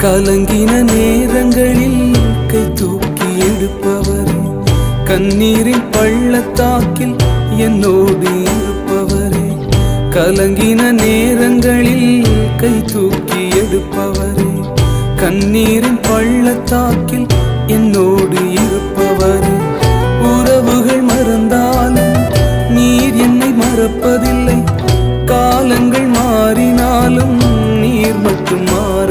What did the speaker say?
கலங்கின நேரங்களில் கை தூக்கி எடுப்பவரே, கண்ணீரின் பள்ளத்தாக்கில் என்னோடு இருப்பவரே. கலங்கின நேரங்களில் கை தூக்கி எடுப்பவரே, கண்ணீரின் பள்ளத்தாக்கில் என்னோடு இருப்பவரே. உறவுகள் மறந்தாலும் நீர் என்னை மறப்பதில்லை, காலங்கள் மாறினாலும் நீர் மட்டும் மாற